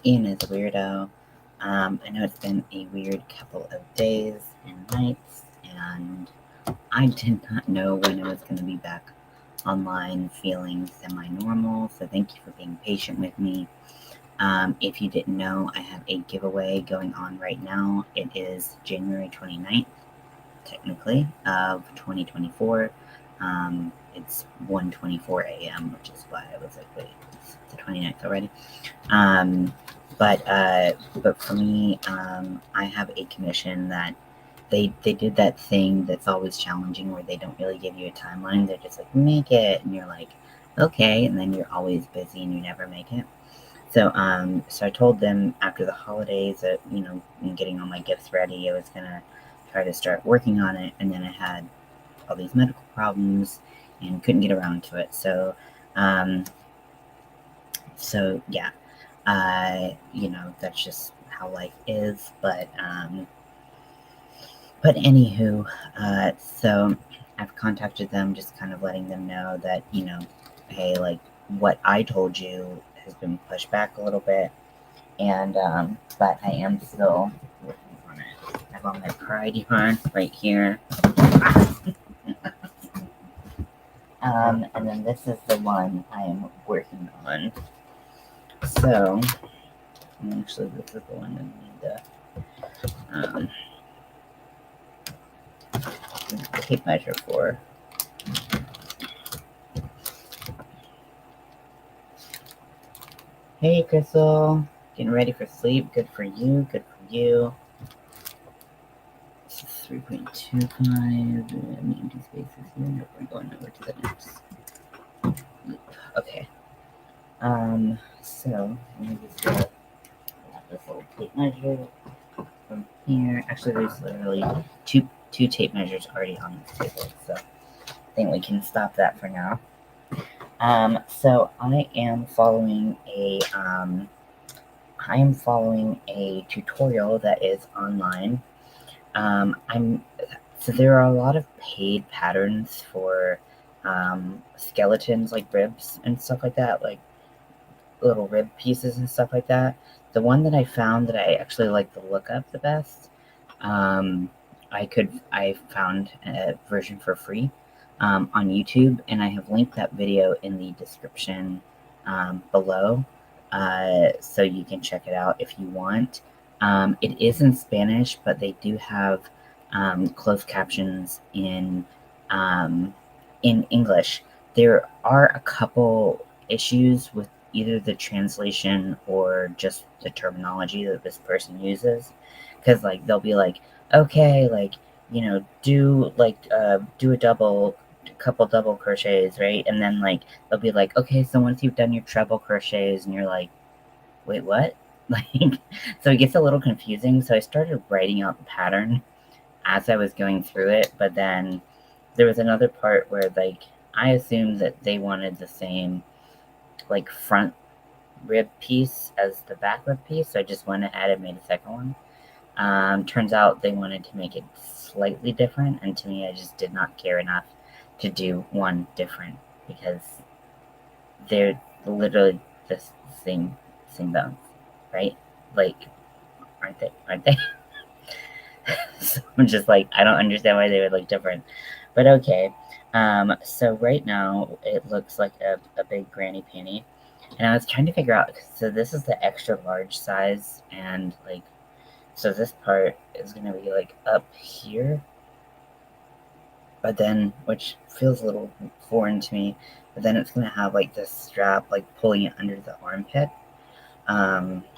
Ian is a weirdo. I know it's been a weird couple of days and nights, and I did not know when I was going to be back online feeling semi-normal, so thank you for being patient with me. If you didn't know, I have a giveaway going on right now. It is January 29th, technically, of 2024. It's 1:24 a.m., which is why I was like, wait, it's the 29th already. Um, but for me, I have a commission that they did that thing that's always challenging where they don't really give you a timeline. They're just like, make it, and you're like, okay, and then you're always busy and you never make it. So I told them after the holidays that getting all my gifts ready, I was gonna try to start working on it, and then I had all these medical problems and couldn't get around to it. Um, so yeah, that's just how life is. But anywho, so I've contacted them, just kind of letting them know that hey, like what I told you has been pushed back a little bit, and but I am still working on it. I have all my pride yarn right here. And then this is the one I am working on. So, actually, this is the one that I need the tape measure for. Hey, Crystal. Getting ready for sleep. Good for you. Good for you. This is 3.25. Empty spaces here. Nope, we're going over to the next. Okay. So let me just grab this little tape measure from here. Actually, there's literally two tape measures already on this table, so I think we can stop that for now. So I am following a tutorial that is online. So there are a lot of paid patterns for skeletons, like ribs and stuff like that, like little rib pieces and stuff like that. The one that I found that I actually like the look of the best, I found a version for free on YouTube, and I have linked that video in the description below, so you can check it out if you want. It is in Spanish, but they do have closed captions in English. There are a couple issues with either the translation or just the terminology that this person uses, because like they'll be like, okay, like do a couple double crochets, right? And then like they'll be like, okay, so once you've done your treble crochets, and you're like, wait, what? Like, so it gets a little confusing. So I started writing out the pattern as I was going through it, but then there was another part where like I assumed that they wanted the same like front rib piece as the back rib piece, so I just went ahead and made a second one. Turns out they wanted to make it slightly different, and to me, I just did not care enough to do one different because they're literally the same bones, right? Like, aren't they? Aren't they? So I'm just like, I don't understand why they would look different, but okay. So right now it looks like a big granny panty, and I was trying to figure out. So this is the extra large size, and like, so this part is gonna be like up here, but then which feels a little foreign to me. But then it's gonna have like this strap like pulling it under the armpit.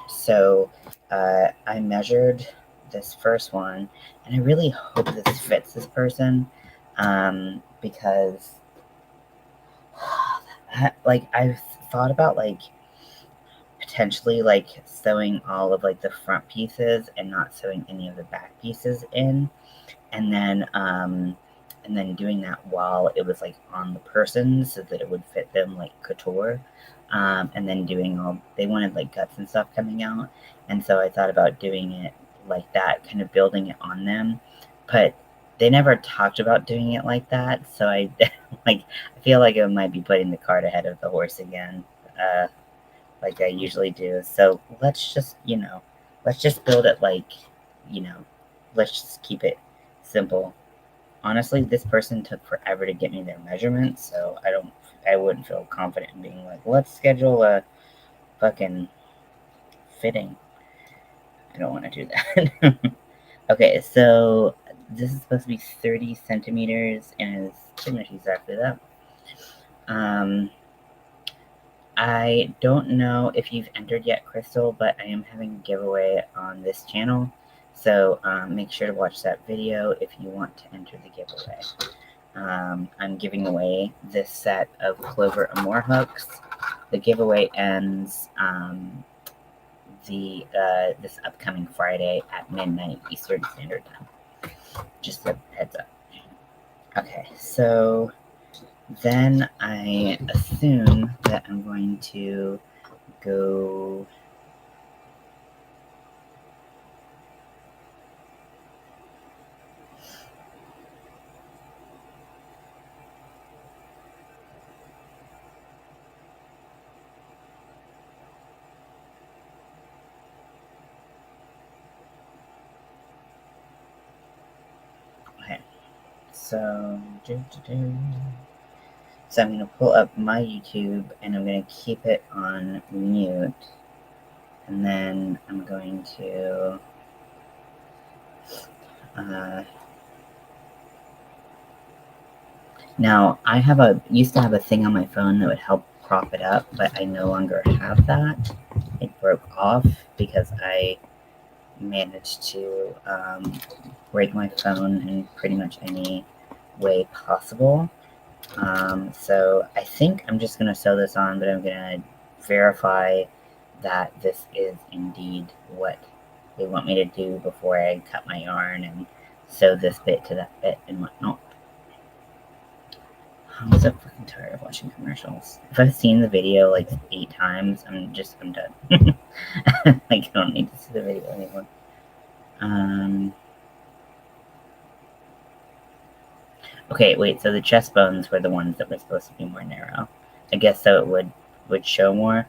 So I measured this first one, and I really hope this fits this person, because like I've thought about like potentially like sewing all of like the front pieces and not sewing any of the back pieces in, and then doing that while it was like on the person so that it would fit them like couture. And then doing they wanted like guts and stuff coming out, and so I thought about doing it like that, kind of building it on them, but they never talked about doing it like that, so I like I feel like I might be putting the cart ahead of the horse again. like I usually do. So let's just, let's just build it like, let's just keep it simple. Honestly, this person took forever to get me their measurements, so I wouldn't feel confident in being like, let's schedule a fucking fitting. I don't want to do that. Okay, so this is supposed to be 30 centimeters, and it's pretty much exactly that. I don't know if you've entered yet, Crystal, but I am having a giveaway on this channel, so make sure to watch that video if you want to enter the giveaway. I'm giving away this set of Clover Amore hooks. The giveaway ends this upcoming Friday at midnight Eastern Standard Time. Just a heads up. Okay, so then I assume that I'm going to go. Okay, so I'm going to pull up my YouTube and I'm going to keep it on mute. And then I'm going to now I used to have a thing on my phone that would help prop it up, but I no longer have that. It broke off because I managed to break my phone in pretty much any way possible. So I think I'm just going to sew this on, but I'm going to verify that this is indeed what they want me to do before I cut my yarn and sew this bit to that bit and whatnot. I'm so fucking tired of watching commercials. If I've seen the video like 8 times, I'm done. Like, I don't need to see the video anymore. Okay, wait, so the chest bones were the ones that were supposed to be more narrow. I guess so it would show more.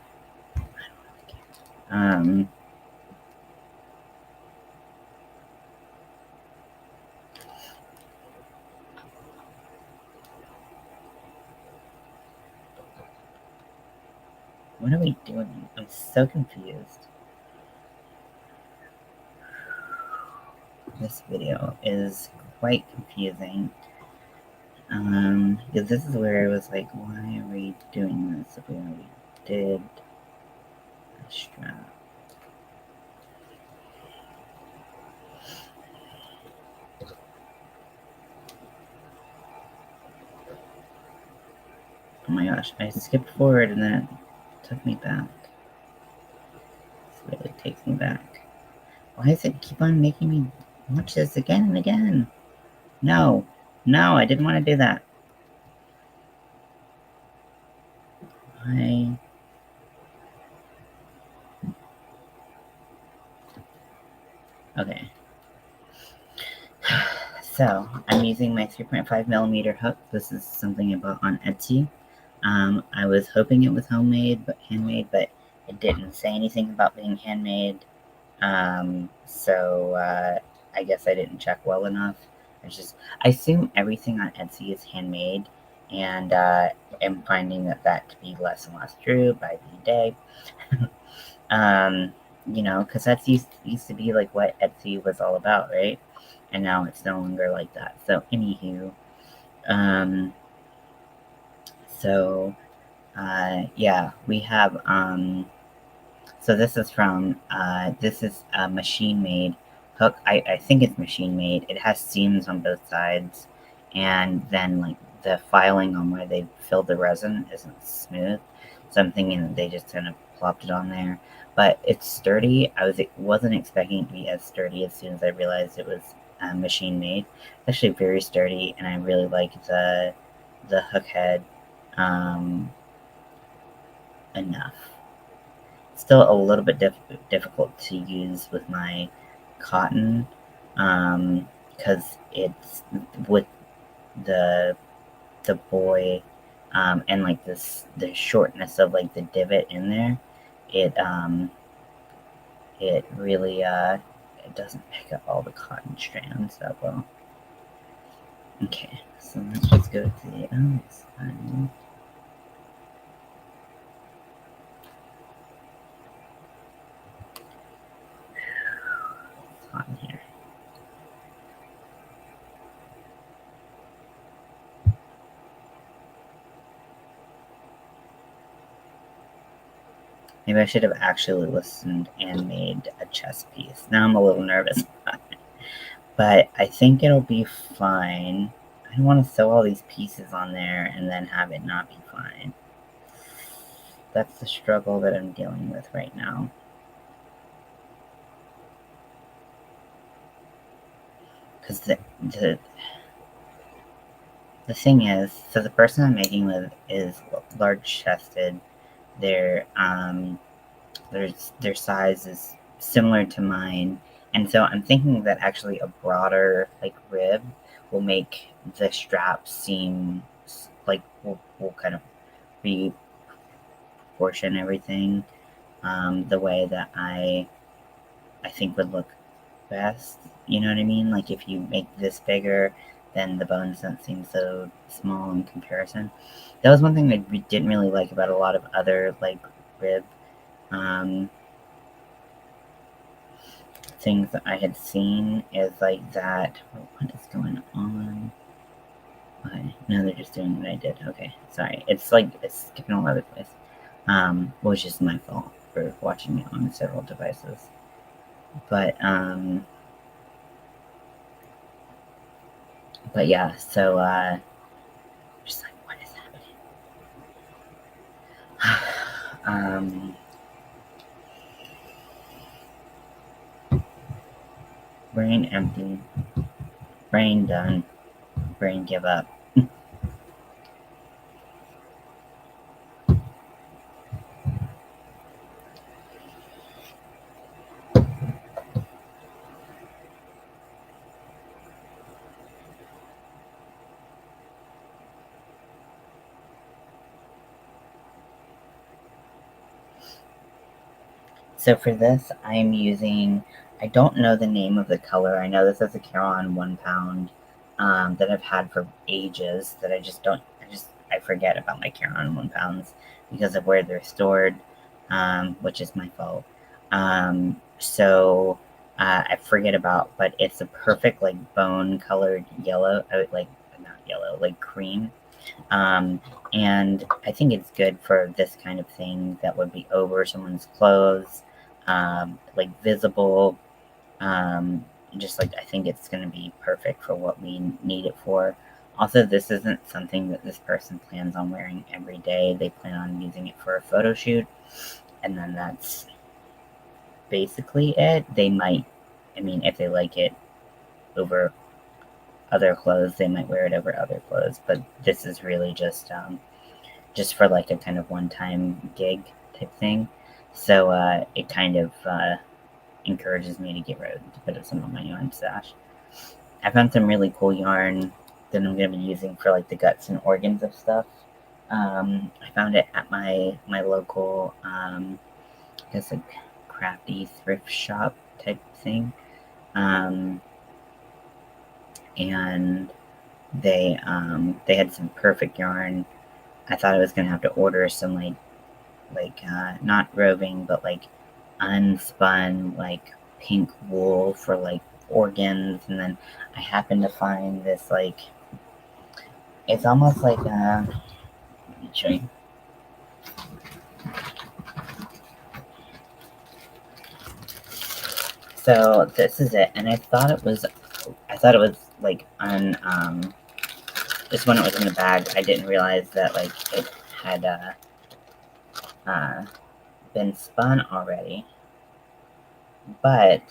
What are we doing? I'm so confused. This video is quite confusing. Because this is where it was like, why are we doing this if we already did a strap? Oh my gosh, I skipped forward and then it took me back. This really takes me back. Why does it keep on making me watch this again and again? No, I didn't want to do that. Okay. So, I'm using my 3.5 millimeter hook. This is something I bought on Etsy. I was hoping it was handmade, but it didn't say anything about being handmade. So I guess I didn't check well enough. I assume everything on Etsy is handmade, and am finding that to be less and less true by the day. Because that's used to be like what Etsy was all about, right? And now it's no longer like that. So, anywho, yeah, we have, so this is from, this is a machine-made hook. I think it's machine-made. It has seams on both sides, and then, like, the filing on where they filled the resin isn't smooth, so I'm thinking that they just kind of plopped it on there. But it's sturdy. I wasn't expecting it to be as sturdy as soon as I realized it was machine-made. It's actually very sturdy, and I really like the hook head enough. Still a little bit difficult to use with my cotton, because it's with the boy, and like the shortness of like the divot in there, it really it doesn't pick up all the cotton strands that well. Okay, so let's just go to the other side. It's hot in here. Maybe I should have actually listened and made a chess piece. Now I'm a little nervous about it. But I think it'll be fine. I don't want to sew all these pieces on there and then have it not be fine. That's the struggle that I'm dealing with right now. Because the thing is, so the person I'm making with is large-chested. Their size is similar to mine, and so I'm thinking that actually a broader like rib will make the strap seem like will kind of proportion everything the way that I think would look best. You know what I mean? Like if you make this bigger, then the bones don't seem so small in comparison. That was one thing I didn't really like about a lot of other like rib things that I had seen is like that. What is going on? Why? No, they're just doing what I did. Okay, sorry. It's like it's skipping all over the place. Which is my fault for watching it on several devices. But yeah, so just like what is happening? Brain empty, brain done, brain give up. So for this, I'm using, I don't know the name of the color. I know this is a Caron 1 pound that I've had for ages that I just don't, I forget about my Caron 1 pounds because of where they're stored, which is my fault. So I forget about, but it's a perfect like bone colored yellow, like not yellow, like cream. And I think it's good for this kind of thing that would be over someone's clothes, like visible. Just like I think it's going to be perfect for what we need it for. Also, this isn't something that this person plans on wearing every day. They plan on using it for a photo shoot, and then that's basically it. They might, I mean, if they like it over other clothes, they might wear it over other clothes. But this is really just for like a kind of one-time gig type thing. So it kind of encourages me to get rid of some of my yarn stash. I found some really cool yarn that I'm going to be using for like the guts and organs of stuff. I found it at my local, I guess like crafty thrift shop type thing. And they had some perfect yarn. I thought I was going to have to order some like not roving, but like unspun like pink wool for like organs, and then I happened to find this like it's almost like let me show you. So this is it, and I thought it was like just when it was in the bag, I didn't realize that like it had been spun already, but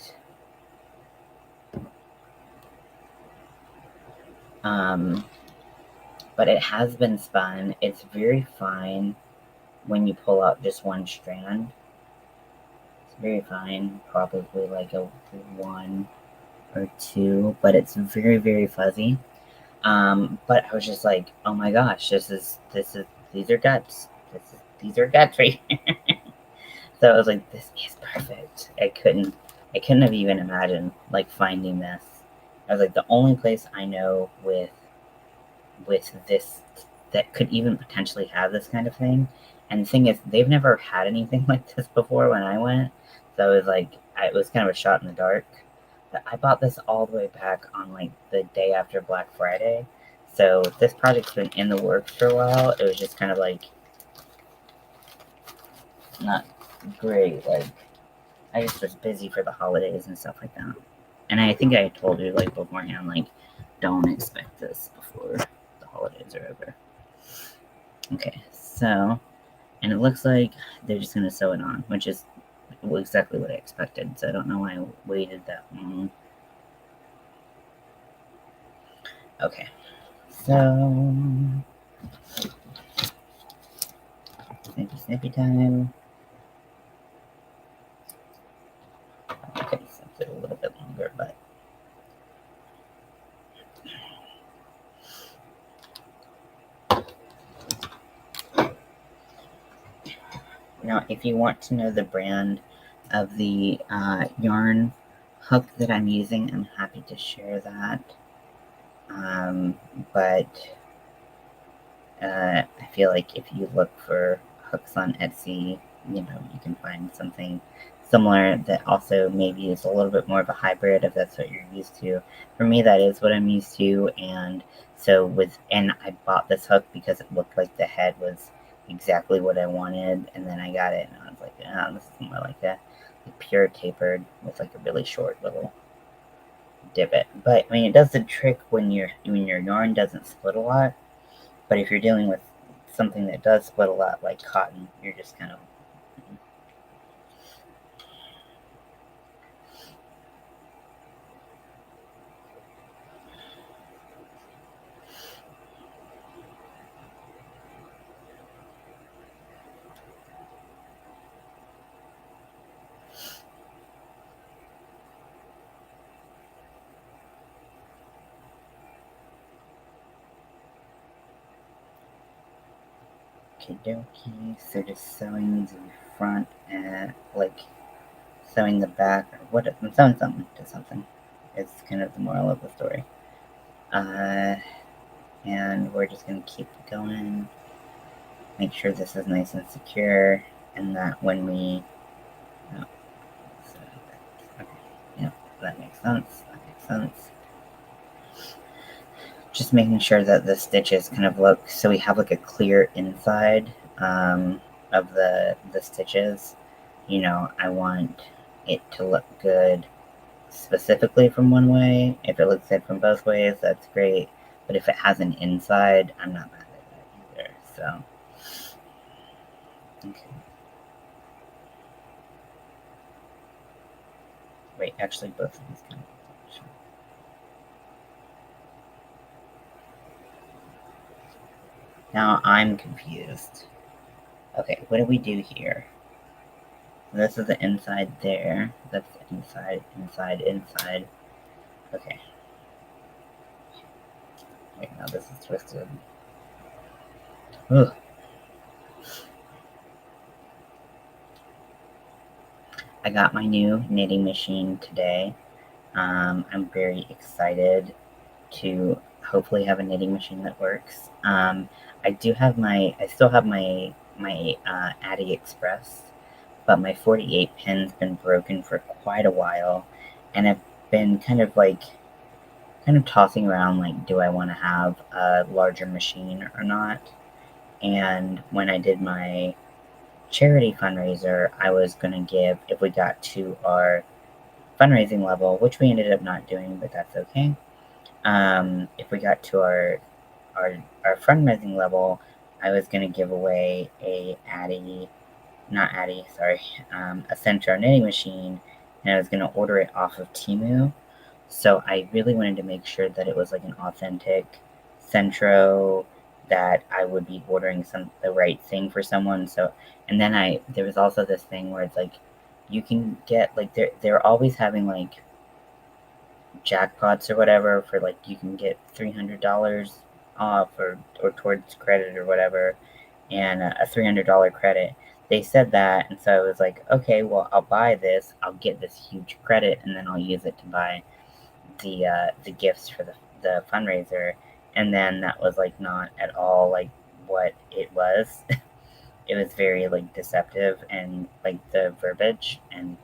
it has been spun. It's very fine when you pull out just one strand. It's very fine, probably like a 1 or 2, but it's very, very fuzzy. But I was just like, oh my gosh, these are guts. These are guts right here. So I was like, this is perfect. I couldn't have even imagined like finding this. I was like, the only place I know with this that could even potentially have this kind of thing. And the thing is, they've never had anything like this before when I went. So it was like, it was kind of a shot in the dark. But I bought this all the way back on like the day after Black Friday. So this project's been in the works for a while. It was just kind of like not great. Like, I just was busy for the holidays and stuff like that. And I think I told you like beforehand, like, don't expect this before the holidays are over. Okay, so, and it looks like they're just gonna sew it on, which is exactly what I expected. So I don't know why I waited that long. Okay, so snippy time. Okay, so it's a little bit longer, but now if you want to know the brand of the yarn hook that I'm using, I'm happy to share that. But I feel like if you look for hooks on Etsy, you can find something similar that also maybe is a little bit more of a hybrid if that's what you're used to. For me, that is what I'm used to, and so and I bought this hook because it looked like the head was exactly what I wanted, and then I got it, and I was like, oh, this is more like a pure tapered with like a really short little divot. But I mean, it does the trick when your yarn doesn't split a lot. But if you're dealing with something that does split a lot, like cotton, you're just kind of. Okie dokie. So just sewing the front and like sewing the back, or what? I'm sewing something to something. It's kind of the moral of the story. And we're just gonna keep going. Make sure this is nice and secure, and that when we. Oh, so okay, yeah, that makes sense. That makes sense. Just making sure that the stitches kind of look so we have like a clear inside of the stitches. I want it to look good specifically from one way. If it looks good from both ways, that's great. But if it has an inside, I'm not mad at that either. So, okay. Wait, actually, both of these kind of. Now I'm confused. Okay, what do we do here? This is the inside there. That's the inside, inside, inside. Okay. Wait, now this is twisted. Ugh. I got my new knitting machine today. I'm very excited to hopefully have a knitting machine that works. I still have my Addy Express, but my 48 pin's been broken for quite a while, and I've been kind of tossing around like, do I want to have a larger machine or not? And when I did my charity fundraiser, I was going to give, if we got to our fundraising level, which we ended up not doing, but that's okay. If we got to our fundraising level, I was going to give away a Centro knitting machine, and I was going to order it off of Temu. So I really wanted to make sure that it was like an authentic Centro, that I would be ordering the right thing for someone. So, and then there was also this thing where it's like you can get like they're always having like jackpots or whatever for like you can get $300 off or towards credit or whatever, and a $300 credit. they said that, and so I was like, okay, well, I'll buy this, I'll get this huge credit, and then I'll use it to buy the gifts for the fundraiser. And then that was like not at all like what it was. It was very like deceptive, and like the verbiage and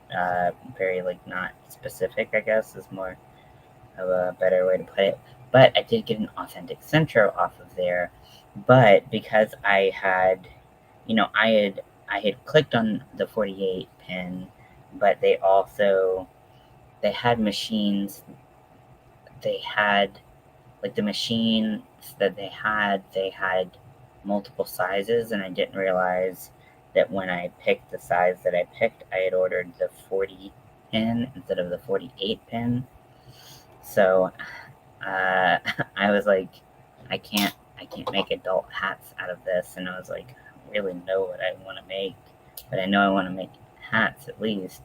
very like not specific, I guess is more of a better way to put it. But I did get an authentic Centro off of there. But because I had, I had clicked on the 48 pin, but they had machines. They had like the machines that they had multiple sizes, and I didn't realize that when I picked the size that I picked, I had ordered the 40 pin instead of the 48 pin. So I was like, I can't make adult hats out of this, and I was like, I don't really know what I want to make, but I know I want to make hats at least.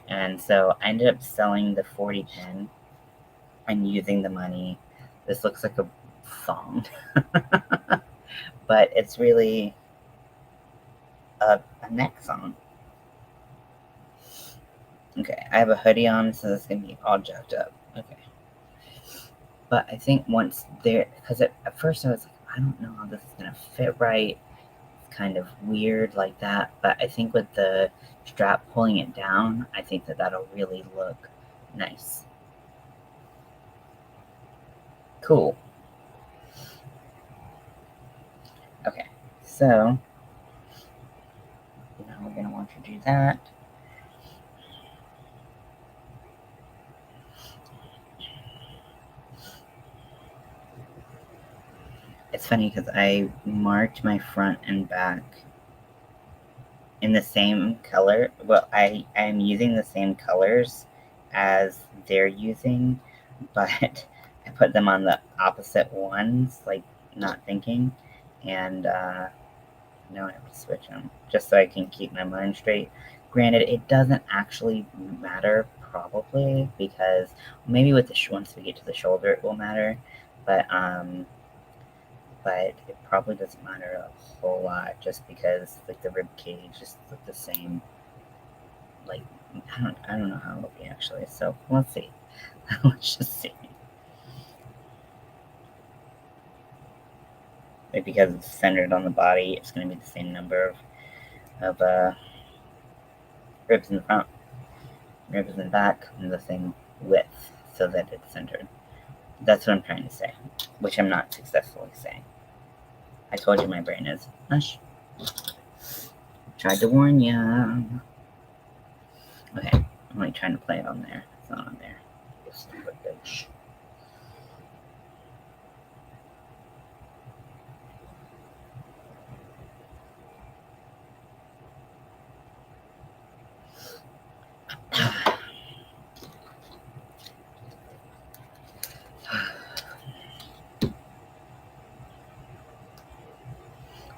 And so I ended up selling the 40 pin and using the money. This looks like a thong, but it's really a neck thong. Okay, I have a hoodie on, so it's gonna be all jacked up. Okay. But I think once there, because at first I was like, I don't know how this is gonna fit right. It's kind of weird like that. But I think with the strap pulling it down, I think that that'll really look nice. Cool. Okay, so now we're gonna want to do that. It's funny because I marked my front and back in the same color. Well, I'm using the same colors as they're using, but I put them on the opposite ones, like not thinking, and now I have to switch them just so I can keep my mind straight. Granted, it doesn't actually matter probably because maybe with once we get to the shoulder it will matter, but it probably doesn't matter a whole lot just because like the rib cage is like the same. Like I don't know how it'll be actually. So let's see. Let's just see. Like because it's centered on the body, it's going to be the same number of ribs in the front, ribs in the back, and the same width, so that it's centered. That's what I'm trying to say, which I'm not successfully saying. I told you my brain is mush. Tried to warn ya. Okay, I'm like trying to play it on there. It's not on there. You stupid bitch.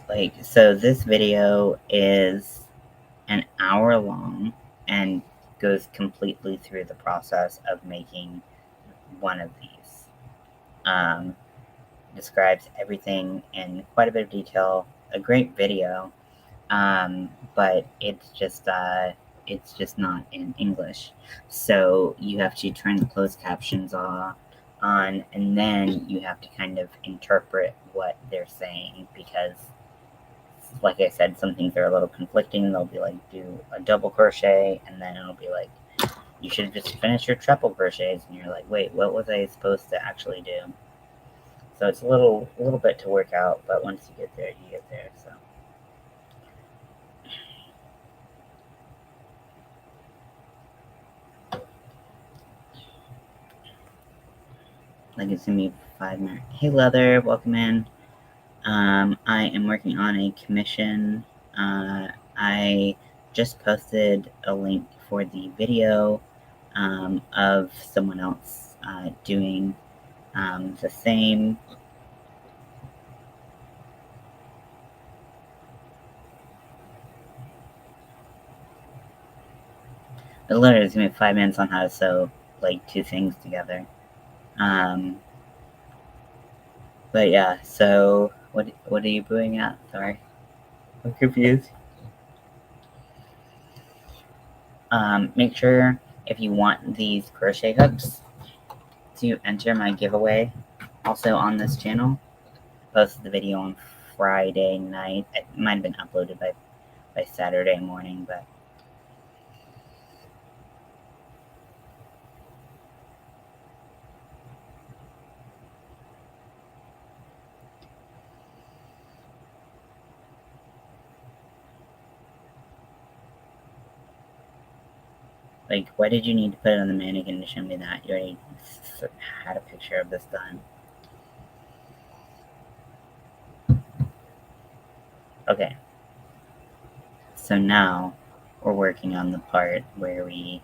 Like, so this video is an hour long and goes completely through the process of making one of these. Describes everything in quite a bit of detail. A great video, but it's just not in English. So you have to turn the closed captions on, and then you have to kind of interpret what they're saying because, like I said, some things are a little conflicting. They'll be like, do a double crochet, and then it'll be like, you should just finish your triple crochets, and you're like, wait, what was I supposed to actually do? So it's a little bit to work out, but once you get there, you get there. So. Like it's gonna be 5 minutes. Hey Leather, welcome in. I am working on a commission. I just posted a link for the video of someone else doing the same. But literally, it's gonna be 5 minutes on how to sew like two things together. But yeah, so what are you booing at? Sorry, I'm confused. Make sure if you want these crochet hooks to enter my giveaway also on this channel. Posted the video on Friday night. It might have been uploaded by Saturday morning, but like, why did you need to put it on the mannequin to show me that? You already had a picture of this done. Okay. So now we're working on the part where we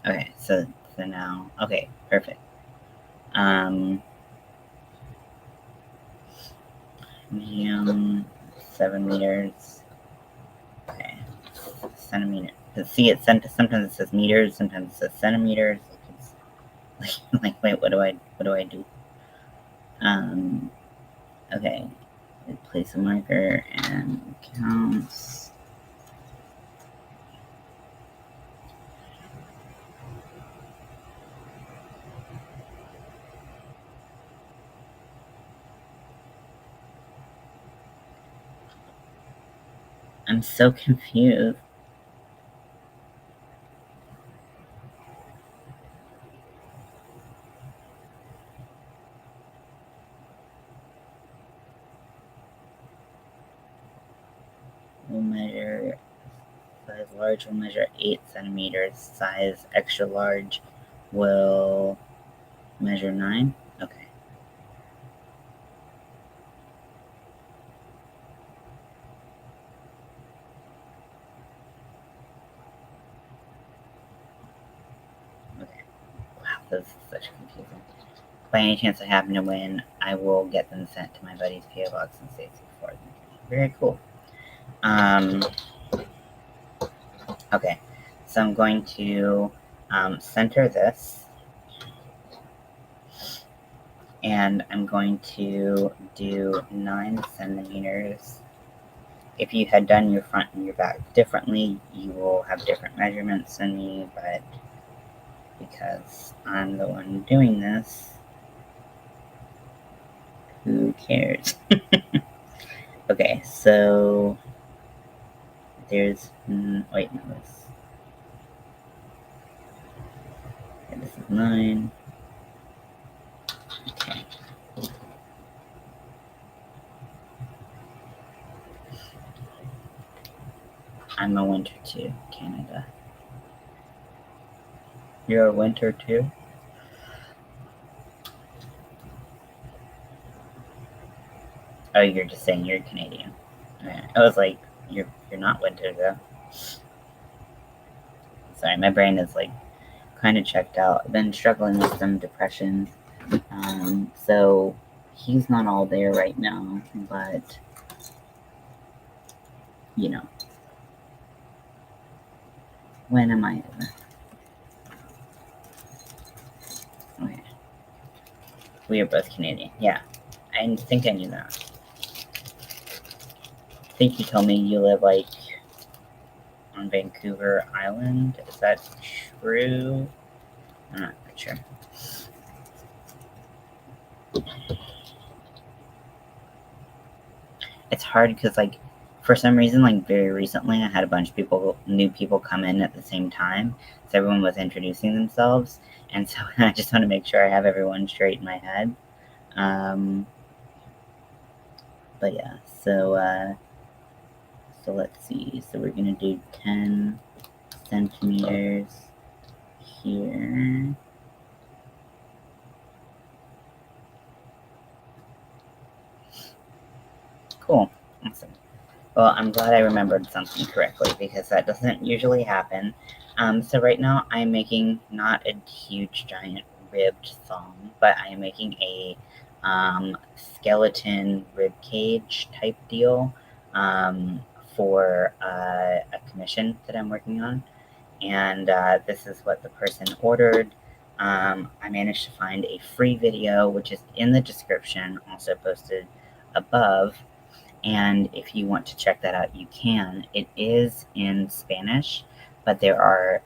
okay, so now, okay, perfect. 7 meters. Okay, centimeter. See, sometimes it says meters, sometimes it says centimeters. Like, wait, what do I do? Okay, place a marker and counts. I'm so confused. We'll measure size large will measure 8 centimeters. Size extra large will measure 9. Okay. Okay. Wow, this is such confusing. By any chance I happen to win, I will get them sent to my buddy's PO box in States before. Very cool. Okay, so I'm going to center this, and I'm going to do 9 centimeters. If you had done your front and your back differently, you will have different measurements than me, but because I'm the one doing this, who cares? Okay, so there's, wait, no, this is 9. Okay. I'm a winter too, Canada. You're a winter too? Oh, you're just saying you're Canadian. Okay. I was like, you're not winter though. Sorry, my brain is like kind of checked out. I've been struggling with some depression. So he's not all there right now, but you know, when am I ever? Okay. We are both Canadian. Yeah, I think I knew that. I think you told me you live like on Vancouver Island. Is that true? I'm not quite sure. It's hard because, like, for some reason, like, very recently, I had a bunch of new people come in at the same time. So everyone was introducing themselves. And so I just want to make sure I have everyone straight in my head. But yeah, so let's see. So we're going to do 10 centimeters here. Cool. Awesome. Well, I'm glad I remembered something correctly because that doesn't usually happen. So right now I'm making not a huge giant ribbed thong, but I am making a skeleton rib cage type deal for a commission that I'm working on. And this is what the person ordered. I managed to find a free video, which is in the description, also posted above. And if you want to check that out, you can. It is in Spanish, but there are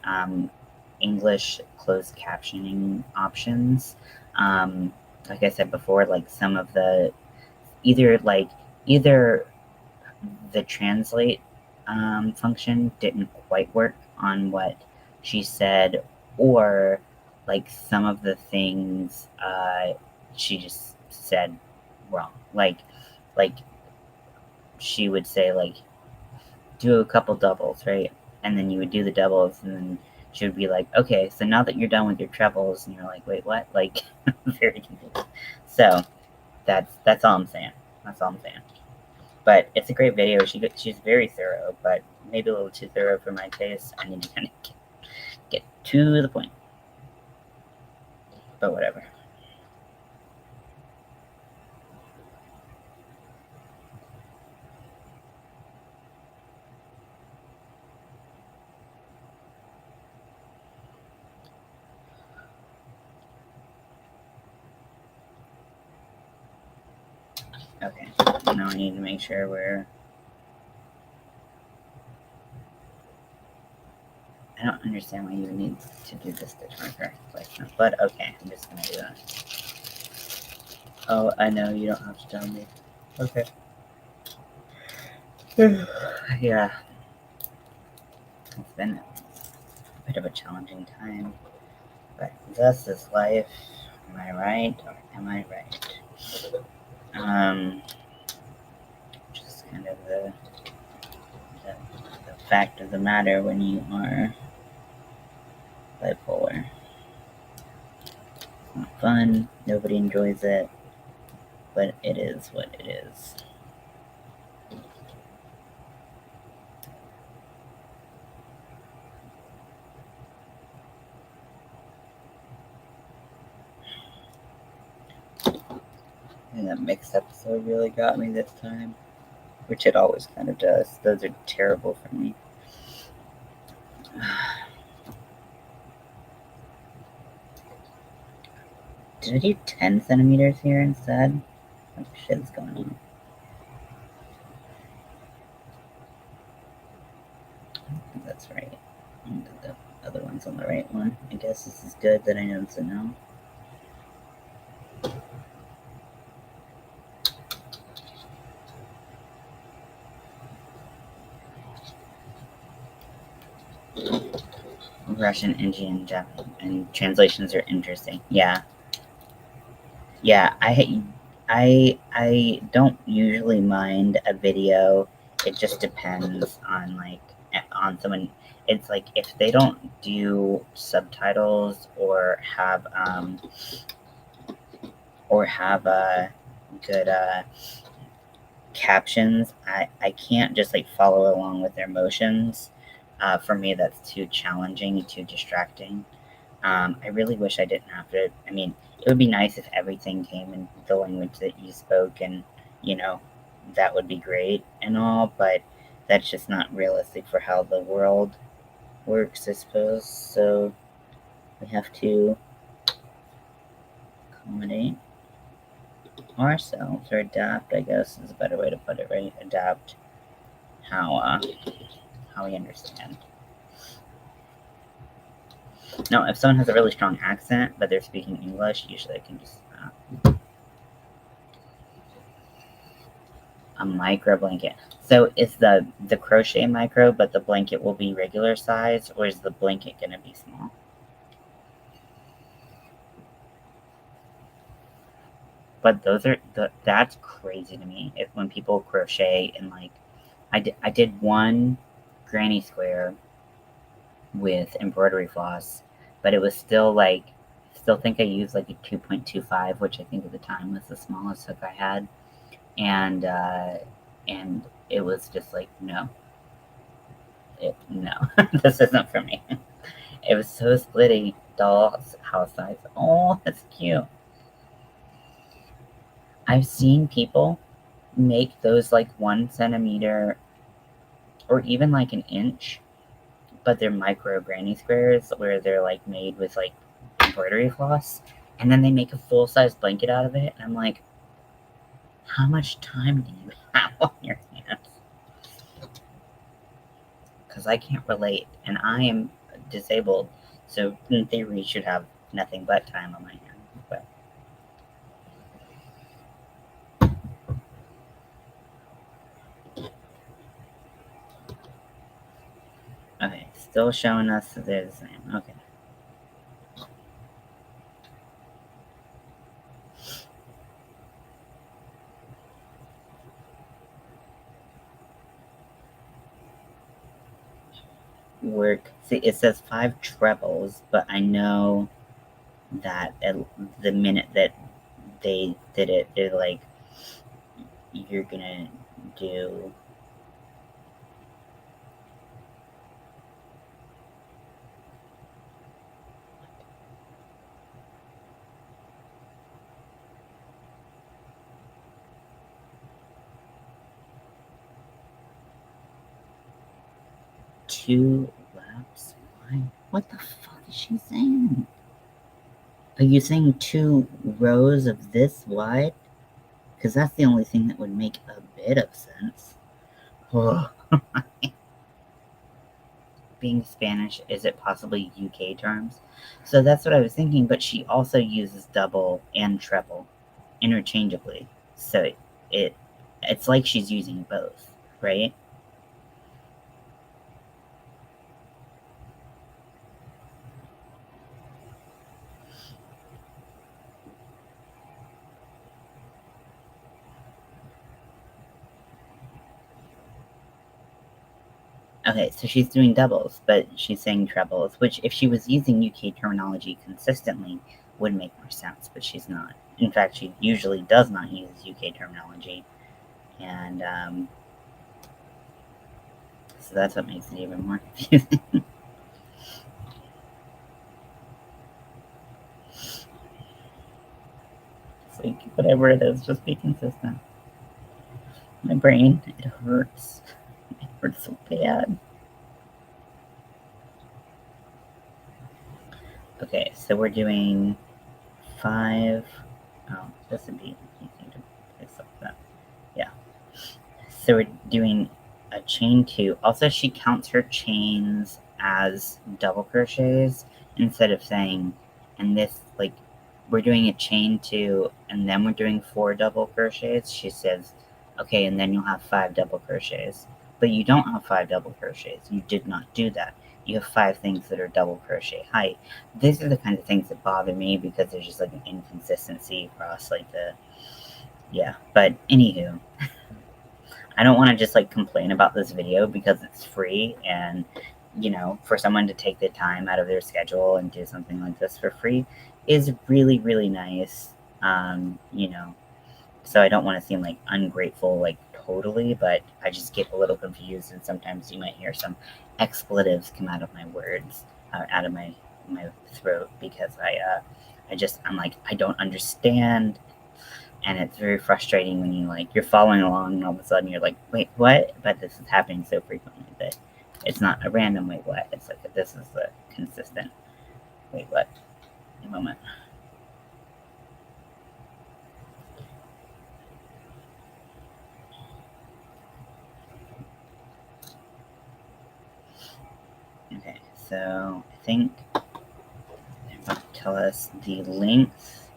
English closed captioning options. Like I said before, like some of the either the translate function didn't quite work on what she said, or like some of the things she just said wrong. Like she would say like do a couple doubles, right? And then you would do the doubles, and then she would be like, okay, so now that you're done with your trebles, and you're like, wait, what? Like, very confused. So that's all I'm saying. That's all I'm saying. But it's a great video. She's very thorough, but maybe a little too thorough for my taste. I need to kind of get to the point. But whatever. Okay, now I need to make sure we're... I don't understand why you would need to do the stitch marker placement, but okay, I'm just gonna do that. Oh, I know, you don't have to tell me. Okay. Yeah. It's been a bit of a challenging time, but thus is life. Am I right, or am I right? Just kind of the fact of the matter when you are bipolar. It's not fun, nobody enjoys it, but it is what it is. And that mixed episode really got me this time, which it always kind of does. Those are terrible for me. Did I do 10 centimeters here instead? What shit is going on? I don't think that's right. And the other one's on the right one. I guess this is good that I know it's a no. Russian, Indian, Japanese, and translations are interesting. Yeah. Yeah, I don't usually mind a video. It just depends on on someone. It's like if they don't do subtitles or have good captions, I can't just like follow along with their motions. For me, that's too challenging and too distracting. I really wish I didn't have to. I mean, it would be nice if everything came in the language that you spoke, and you know, that would be great and all, but that's just not realistic for how the world works, I suppose. So we have to accommodate ourselves or adapt, I guess is a better way to put it, right? Adapt how we understand. No, if someone has a really strong accent but they're speaking English, usually I can just a micro blanket. So is the crochet micro, but the blanket will be regular size, or is the blanket gonna be small? But that's crazy to me. If when people crochet and like, I did one granny square with embroidery floss, but it was still like, still think I used like a 2.25, which I think at the time was the smallest hook I had, and it was just like no, no, this isn't for me. It was so splitty, doll's house size. Oh, that's cute. I've seen people make those like 1 centimeter or even like an inch, but they're micro granny squares where they're like made with like embroidery floss, and then they make a full size blanket out of it. And I'm like, How much time do you have on your hands? Because I can't relate, and I am disabled, so in theory, should have nothing but time on my hands. But okay, still showing us that they're the same. Okay. Work. See, it says 5 trebles, but I know that at the minute that they did it, they're like, you're gonna do. Two laps wide? What the fuck is she saying? Are you saying 2 rows of this wide? Because that's the only thing that would make a bit of sense. Oh. Being Spanish, is it possibly UK terms? So that's what I was thinking, but she also uses double and treble interchangeably. So it's like she's using both, right? Okay, so she's doing doubles, but she's saying trebles, which if she was using UK terminology consistently would make more sense, but she's not. In fact, she usually does not use UK terminology, and so that's what makes it even more confusing. It's like, whatever it is, just be consistent. My brain, it hurts. It hurts so bad. Okay, so we're doing 5. Oh, this would be easy to fix up that. Yeah. So we're doing a chain 2. Also, she counts her chains as double crochets instead of saying, and this, like, we're doing a chain 2 and then we're doing 4 double crochets. She says, okay, and then you'll have 5 double crochets. But you don't have 5 double crochets. You did not do that. You have 5 things that are double crochet height. These are the kind of things that bother me because there's just like an inconsistency across like the, yeah. But anywho, I don't want to just like complain about this video because it's free, and you know, for someone to take the time out of their schedule and do something like this for free is really, really nice. You know, so I don't want to seem like ungrateful, like totally, but I just get a little confused, and sometimes you might hear some expletives come out of my words, out of my throat because I'm like, I don't understand, and it's very frustrating when you like you're following along and all of a sudden you're like, wait, what? But this is happening so frequently that it's not a random wait, what? It's like this is a consistent wait, what moment. Okay, so I think they're about to tell us the length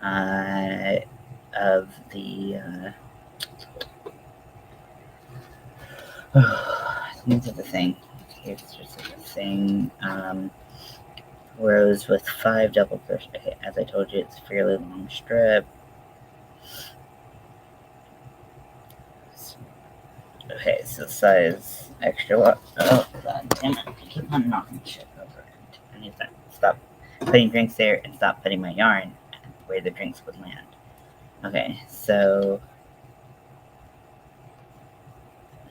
of the length of the thing. Here's just a thing. Rows with 5 double crochet. Okay, as I told you, it's a fairly long strip. Okay, so size extra what? Oh, god damn it. I keep on knocking shit over. I need to stop putting drinks there and stop putting my yarn where the drinks would land. Okay, so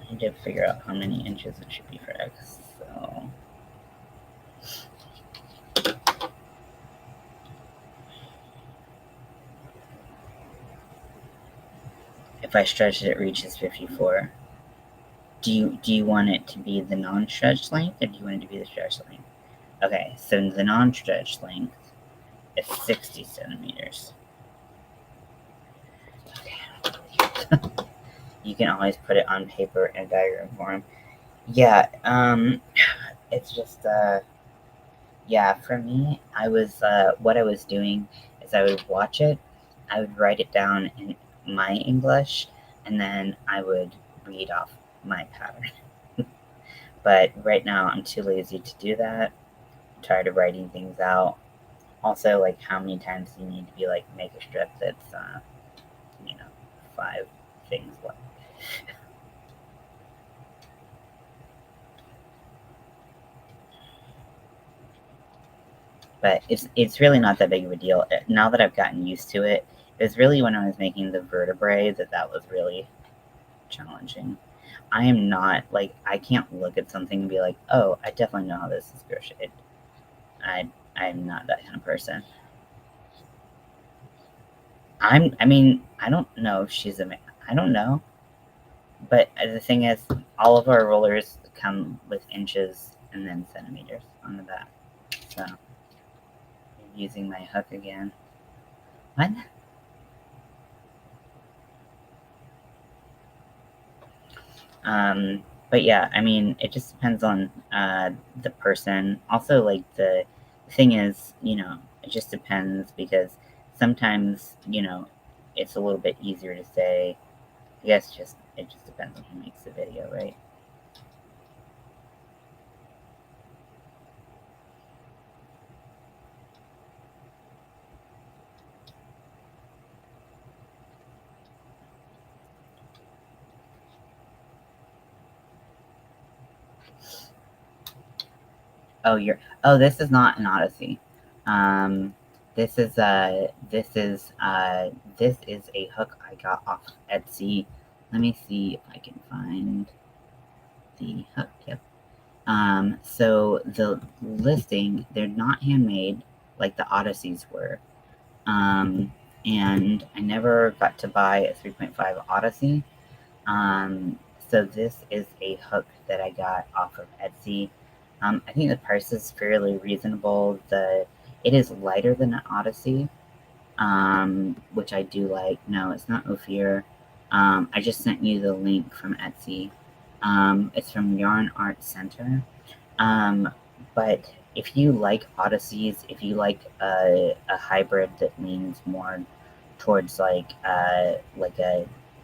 I need to figure out how many inches it should be for X. So if I stretch it, it reaches 54. Do you want it to be the non-stretched length, or do you want it to be the stretched length? Okay, so the non-stretched length is 60 centimeters. you can always put it on paper in diagram form. Yeah, it's just yeah, for me, what I was doing is I would watch it, I would write it down in my English, and then I would read off my pattern. But right now, I'm too lazy to do that. I'm tired of writing things out. Also, like, how many times do you need to be like, make a strip that's, you know, 5 things long? But it's really not that big of a deal. Now that I've gotten used to it, it was really when I was making the vertebrae that was really challenging. I am not like I can't look at something and be like, oh, I definitely know how this is crocheted. I'm not that kind of person. I mean, I don't know if she's a man. I don't know. But the thing is, all of our rollers come with inches and then centimeters on the back. So, using my hook again. What? But yeah, I mean, it just depends on the person. Also, like the thing is, it just depends because sometimes, it's a little bit easier to say. I guess just it just depends on who makes the video, right? This is not an Odyssey. Um, this is a hook I got off Etsy. Let me see if I can find the hook. Yep. So the listing, they're not handmade like the Odysseys were. Um, and I never got to buy a 3.5 Odyssey. Um, so this is a hook that I got off of Etsy. I think the price is fairly reasonable. It is lighter than an Odyssey, which I do like. No, it's not Ophir. I just sent you the link from Etsy. It's from Yarn Art Center. Um, but if you like Odysseys, if you like a hybrid that leans more towards like a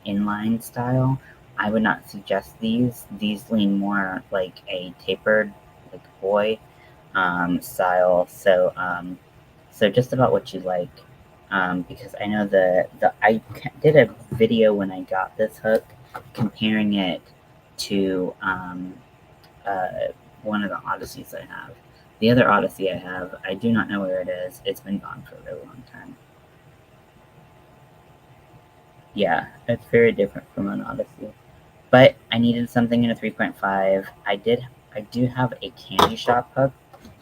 inline style, I would not suggest these. These lean more like a tapered, like boy style. So just about what you like. Because I know I did a video when I got this hook comparing it to uh, one of the Odysseys I have. The other Odyssey I have, I do not know where it is. It's been gone for a really long time. Yeah, it's very different from an Odyssey. But I needed something in a 3.5. I do have a Candy Shop hook.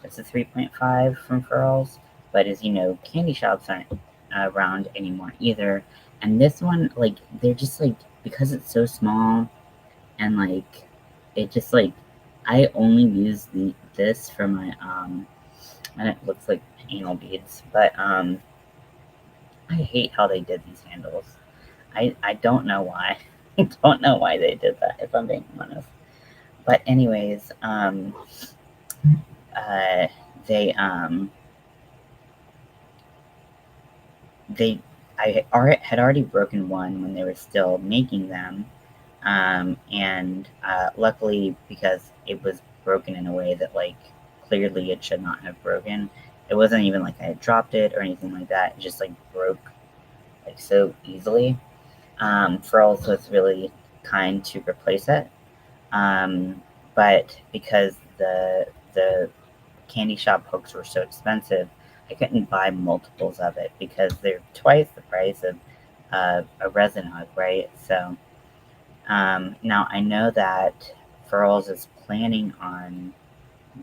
It's a 3.5 from Furls. But as you know, Candy Shops aren't around anymore either. And this one, like, they're just like, because it's so small and like, it just like, I only use this for my, and it looks like anal beads. But I hate how they did these handles. I don't know why. I don't know why they did that, if I'm being honest. But anyways, uh, they they had already broken one when they were still making them, and luckily because it was broken in a way that like clearly it should not have broken. It wasn't even like I had dropped it or anything like that. It just like broke like so easily. Furls was really kind to replace it. But because the candy shop hooks were so expensive, I couldn't buy multiples of it because they're twice the price of a resin hook, right? So now I know that Furls is planning on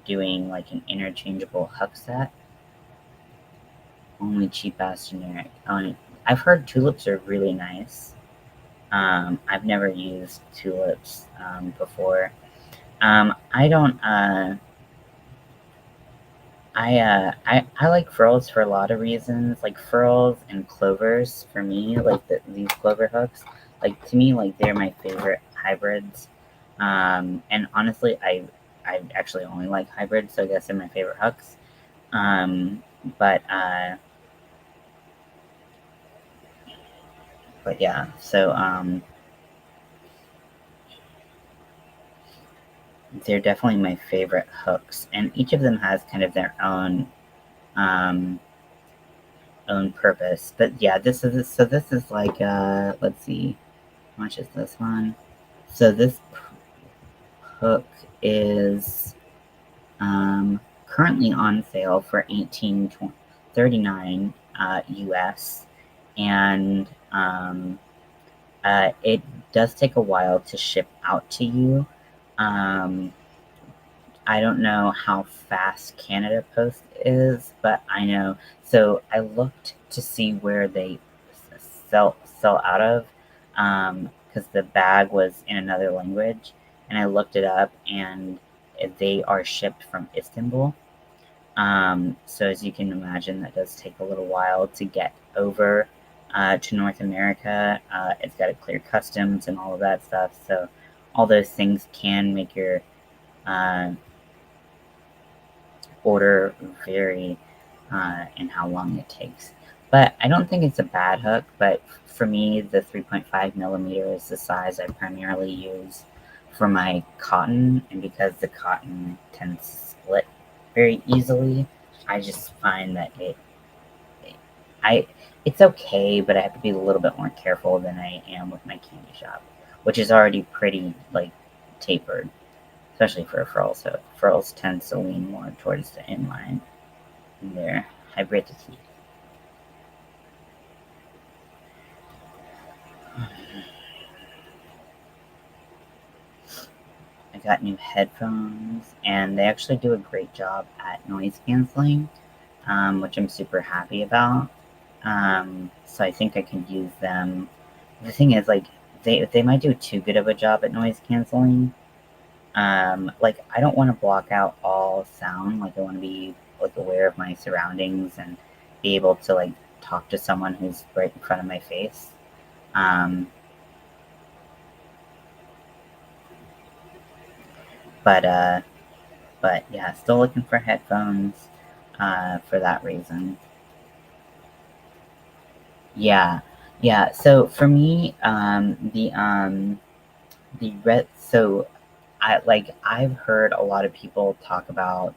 doing like an interchangeable hook set, only cheap ass generic. I've heard tulips are really nice. I've never used tulips before. I don't. I like furls for a lot of reasons. Like furls and clovers for me, like these clover hooks. like to me, like they're my favorite hybrids. And honestly, I actually only like hybrids, so I guess they're my favorite hooks. Um, but uh, but yeah, so they're definitely my favorite hooks, and each of them has kind of their um, own purpose. But yeah, this is like let's see, how much is this one? So this hook is currently on sale for 1839 US, and it does take a while to ship out to you. Um, I don't know how fast Canada Post is, but I know. So I looked to see where they sell out of, because the bag was in another language, and I looked it up, and they are shipped from Istanbul. So as you can imagine, that does take a little while to get over to North America. It's got to clear customs and all of that stuff. So all those things can make your uh, order vary in how long it takes. But I don't think it's a bad hook. But for me, the 3.5 millimeter is the size I primarily use for my cotton, and because the cotton tends to split very easily, I just find that I it's okay, but I have to be a little bit more careful than I am with my candy shop, which is already pretty like tapered, especially for a furl. So furls tends to lean more towards the inline in their hybridity. I got new headphones, and they actually do a great job at noise canceling, which I'm super happy about. So I think I can use them. The thing is, like, they might do too good of a job at noise canceling. Like, I don't want to block out all sound. Like, I want to be like aware of my surroundings and be able to like talk to someone who's right in front of my face. Um, but uh, but yeah, still looking for headphones. For that reason. Yeah, yeah. So for me, the red. So I've heard a lot of people talk about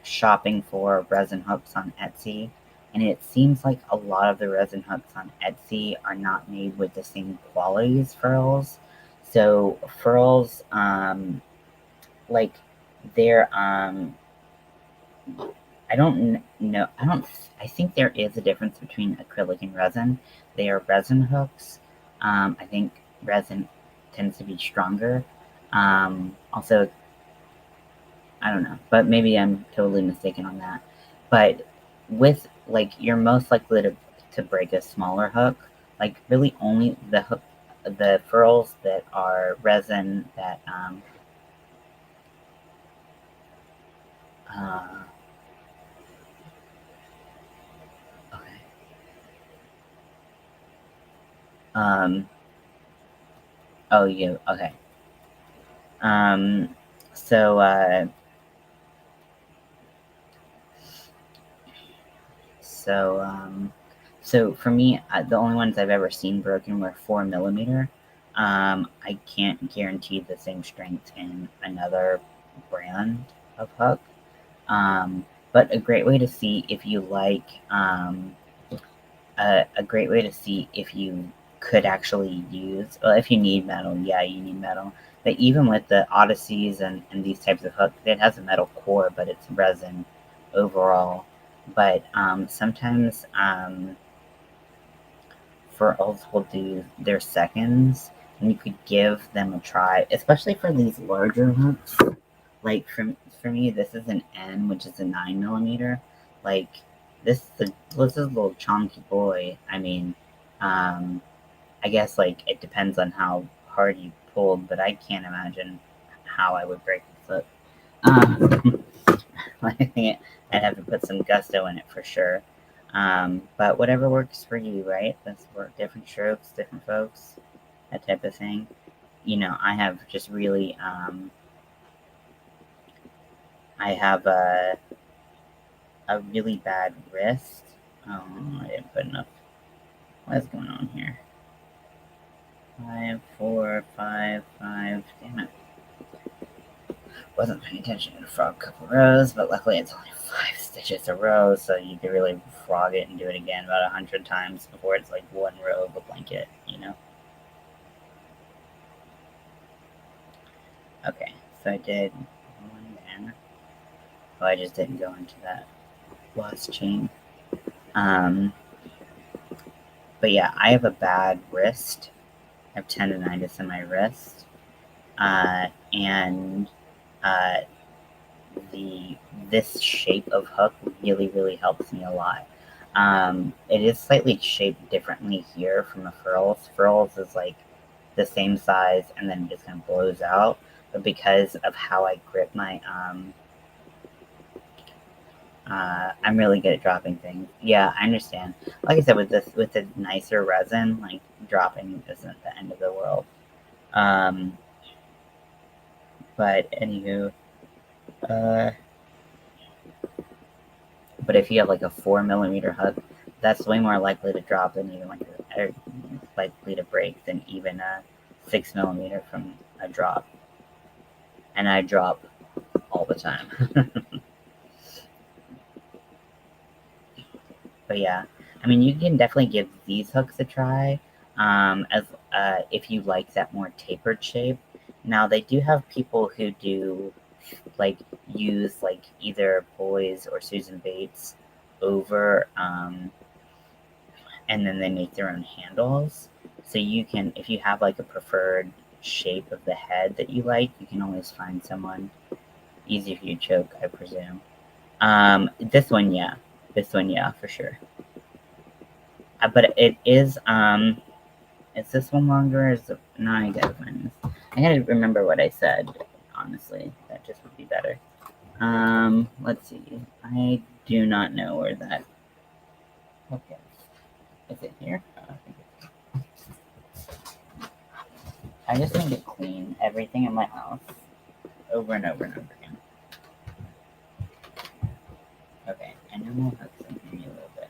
shopping for resin hooks on Etsy, and it seems like a lot of the resin hooks on Etsy are not made with the same quality as furls. So furls, like they're I don't know. I don't. I think there is a difference between acrylic and resin. They are resin hooks. I think resin tends to be stronger. Also, I don't know, but maybe I'm totally mistaken on that. But with like, you're most likely to break a smaller hook. Like really, only the furls that are resin that uh, okay. Um, oh, you okay. Um, so, uh, so, um, so for me, the only ones I've ever seen broken were 4 millimeter. I can't guarantee the same strength in another brand of hook. But a great way to see if you like, a great way to see if you could actually use, well, if you need metal, yeah, you need metal. But even with the Odysseys and these types of hooks, it has a metal core, but it's resin overall. But sometimes furls will do their seconds, and you could give them a try, especially for these larger hooks. Like for me, this is an N, which is a 9 millimeter. Like this is a little chunky boy. I mean, um, I guess like it depends on how hard you pulled, but I can't imagine how I would break this hook. I think I'd have to put some gusto in it for sure. But whatever works for you, right? That's for different strokes, different folks, that type of thing. You know, I have just really, I have a really bad wrist. I didn't put enough. What is going on here? 5, 4, 5, 5. Damn it. Wasn't paying attention for a couple rows, but luckily it's only 5 stitches a row, so you can really frog it and do it again about 100 times before it's like one row of a blanket, you know? Okay, so I did one there. Oh, I just didn't go into that last chain. But yeah, I have a bad wrist. I have tendonitis in my wrist. And this shape of hook really helps me a lot. It is slightly shaped differently here from a furls. Furls is like the same size and then it just kind of blows out. But because of how I grip my I'm really good at dropping things. Yeah, I understand. Like I said, with the nicer resin, like dropping isn't the end of the world. But anywho, uh, but if you have like a 4mm hook, that's way more likely to drop than even like likely to break than even a 6mm from a drop. And I drop all the time. But yeah, I mean, you can definitely give these hooks a try, as if you like that more tapered shape. Now they do have people who do like use like either Boys or Susan Bates over, and then they make their own handles. So you can, if you have like a preferred shape of the head that you like, you can always find someone. Easy for you to choke, I presume. This one, yeah. This one, yeah, for sure. But it is this one longer? Is it, no, I gotta find this. I gotta remember what I said, honestly. That just would be better. Let's see. I do not know where that. Okay. Is it here? Oh, I just need to clean everything in my house over and over and over again. Okay, I know my hook's in here a little bit.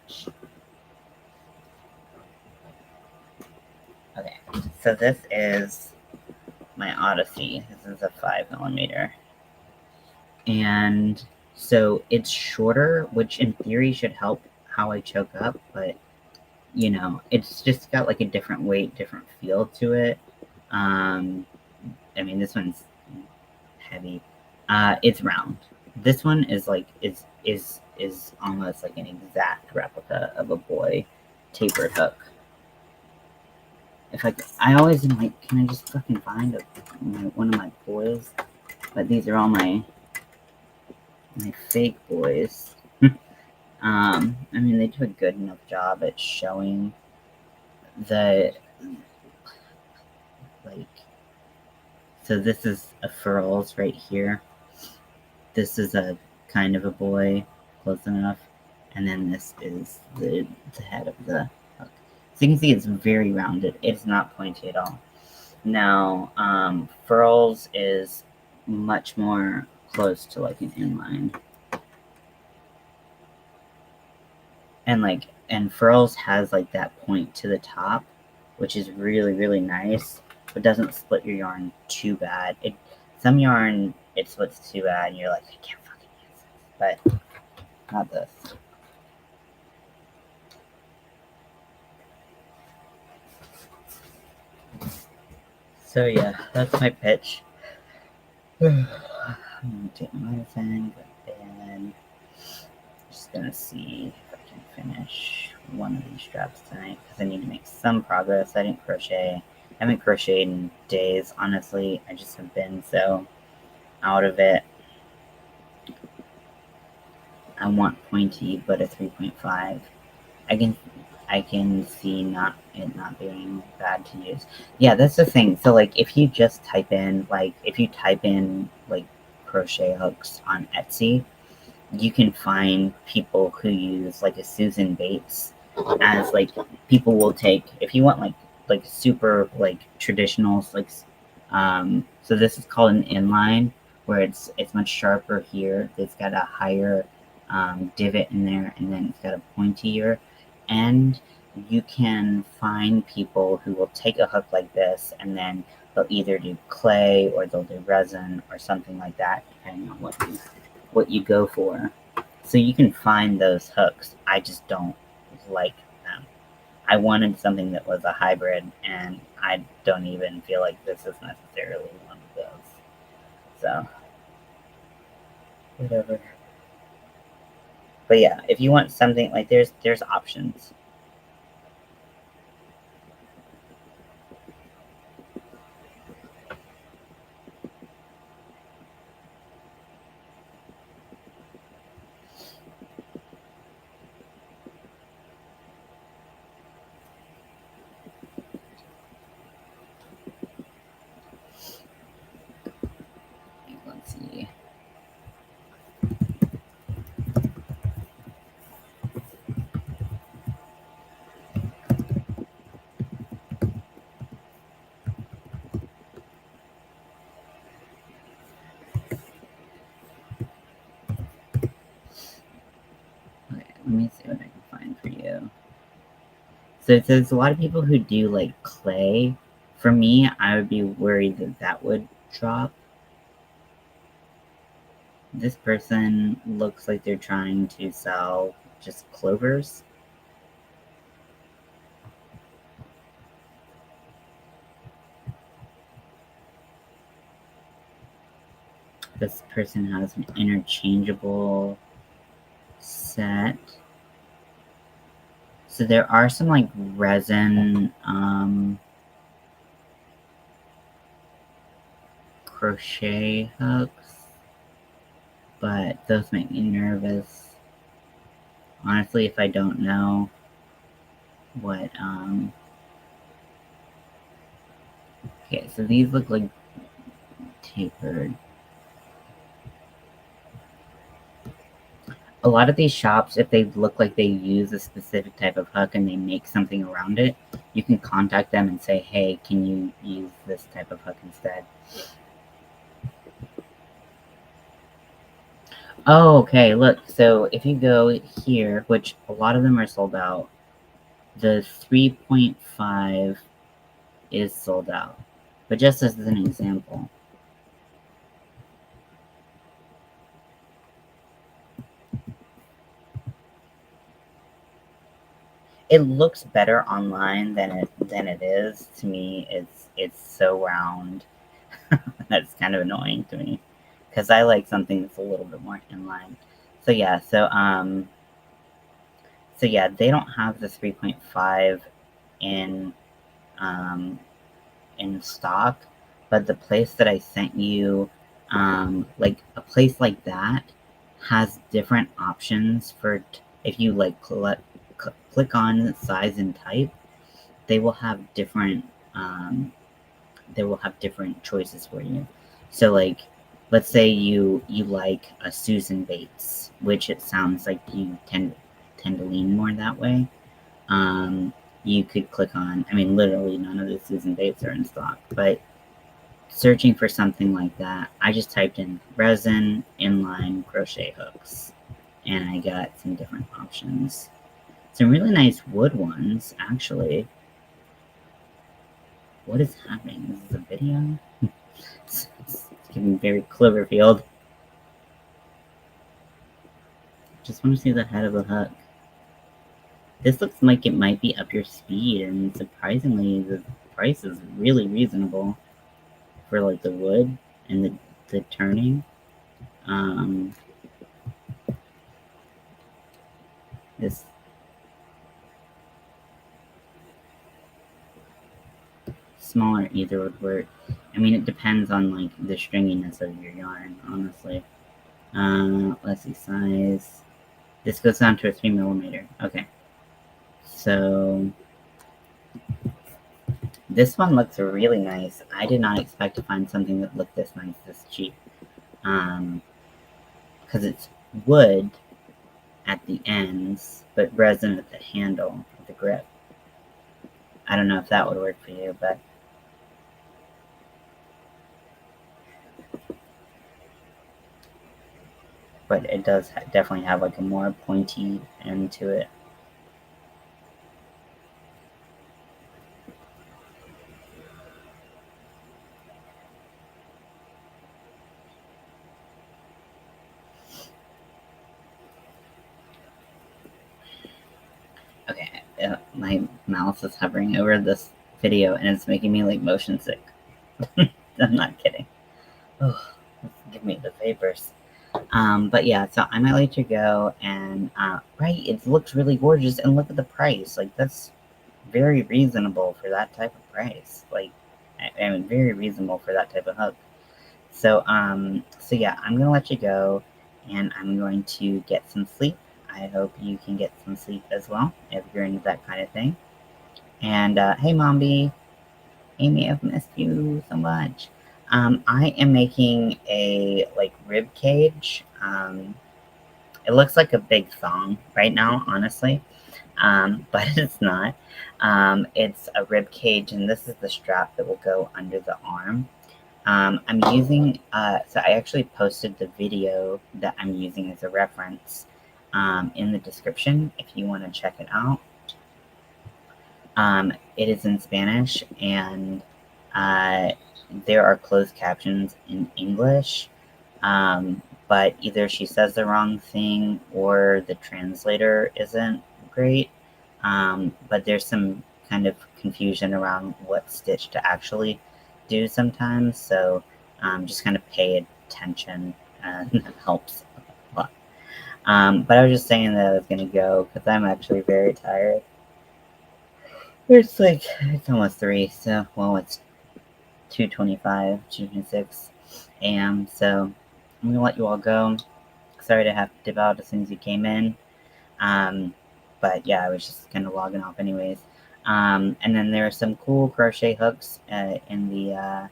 Okay, so this is my Odyssey. This is a 5mm. And so it's shorter, which in theory should help how I choke up, but you know, it's just got like a different weight, different feel to it. I mean, this one's heavy. It's round. This one is like is almost like an exact replica of a boy tapered hook. If I always am like, can I just fucking find one of my boys? But these are all my fake boys. I mean, they do a good enough job at showing the, like, so this is a furls right here. This is a kind of a boy, close enough. And then this is the head of the hook. So you can see it's very rounded. It's not pointy at all. Now, furls is much more close to like an inline. And furls has like that point to the top, which is really nice, but doesn't split your yarn too bad. Some yarn it splits too bad and you're like, I can't fucking use this. But not this. So yeah, that's my pitch. I'm gonna take my thing, but then just gonna see if I can finish one of these straps tonight because I need to make some progress. I didn't crochet. I haven't crocheted in days, honestly. I just have been so out of it. I want pointy, but a 3.5. I can see it not being bad to use. Yeah, that's the thing. So like if you just type in like crochet hooks on Etsy, you can find people who use like a Susan Bates as like people will take if you want like super like traditional like so this is called an inline where it's much sharper here. It's got a higher divot in there and then it's got a pointier end. You can find people who will take a hook like this and then they'll either do clay or they'll do resin or something like that depending on what you go for. So you can find those hooks. I just don't like them. I wanted something that was a hybrid, and I don't even feel like this is necessarily one of those. So, whatever. But yeah, if you want something like there's options. Let's see. Okay, let me see what I can find for you. So it says a lot of people who do like clay. For me, I would be worried that that would drop. This person looks like they're trying to sell just clovers. This person has an interchangeable set. So there are some like resin crochet hooks, but those make me nervous. Honestly, if I don't know what okay, so these look like tapered. A lot of these shops, if they look like they use a specific type of hook and they make something around it, you can contact them and say, hey, can you use this type of hook instead? Oh, okay, look, so if you go here, which a lot of them are sold out, the 3.5 is sold out. But just as an example, it looks better online than it is. To me, it's so round. That's kind of annoying to me because I like something that's a little bit more in line. So yeah, so yeah, they don't have the 3.5 in um, in stock, but the place that I sent you, like a place like that, has different options for if you like click on size and type, they will have different choices for you. So like let's say you like a Susan Bates, which it sounds like you tend to lean more that way. You could click on, I mean literally none of the Susan Bates are in stock, but searching for something like that, I just typed in resin inline crochet hooks and I got some different options. Some really nice wood ones, actually. What is happening? Is this a video? It's giving very Cloverfield. Just want to see the head of the hook. This looks like it might be up your speed, and surprisingly, the price is really reasonable for like the wood and the turning. This smaller either would work. I mean, it depends on like the stringiness of your yarn, honestly. Let's see, size. This goes down to a 3mm. Okay. So this one looks really nice. I did not expect to find something that looked this nice, this cheap. Because it's wood at the ends, but resin at the handle of the grip. I don't know if that would work for you, but it does definitely have like a more pointy end to it. Okay, my mouse is hovering over this video and it's making me like motion sick. I'm not kidding. Oh, give me the vapors. But yeah, so I might let you go, and right, it looks really gorgeous, and look at the price. Like, that's very reasonable for that type of price. Like, I mean, very reasonable for that type of hook. So, so yeah, I'm gonna let you go, and I'm going to get some sleep. I hope you can get some sleep as well, if you're into that kind of thing. And, hey, Mombi, Amy, I've missed you so much. I am making a, like, rib cage. It looks like a big thong right now, honestly, but it's not. It's a rib cage, and this is the strap that will go under the arm. I'm using, so I actually posted the video that I'm using as a reference in the description if you want to check it out. It is in Spanish, and there are closed captions in English, but either she says the wrong thing or the translator isn't great. But there's some kind of confusion around what stitch to actually do sometimes, so just kind of pay attention, and that helps a lot. But I was just saying that I was going to go because I'm actually very tired. It's almost 3, so, well, it's 2:25, 2:26 a.m., so I'm gonna let you all go. Sorry to have to dip out as soon as you came in. But yeah, I was just kind of logging off anyways. And then there are some cool crochet hooks in the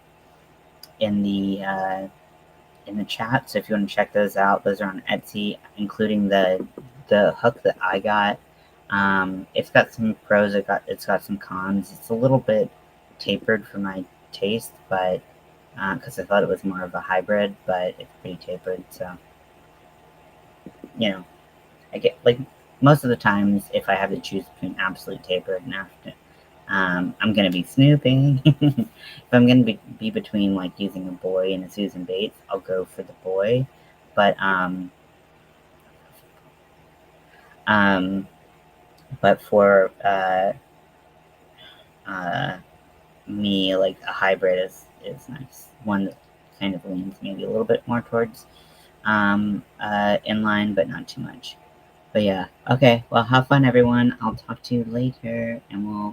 in the chat. So if you want to check those out, those are on Etsy, including the hook that I got. It's got some pros. It's got some cons. It's a little bit tapered for my taste, but because I thought it was more of a hybrid, but it's pretty tapered. So you know, I get like most of the times if I have to choose between absolute tapered and after. I'm gonna be snooping. If I'm gonna be between like using a boy and a Susan Bates, I'll go for the boy. But um, but for me, like a hybrid is nice. One that kind of leans maybe a little bit more towards inline, but not too much. But yeah, okay. Well, have fun, everyone. I'll talk to you later, and we'll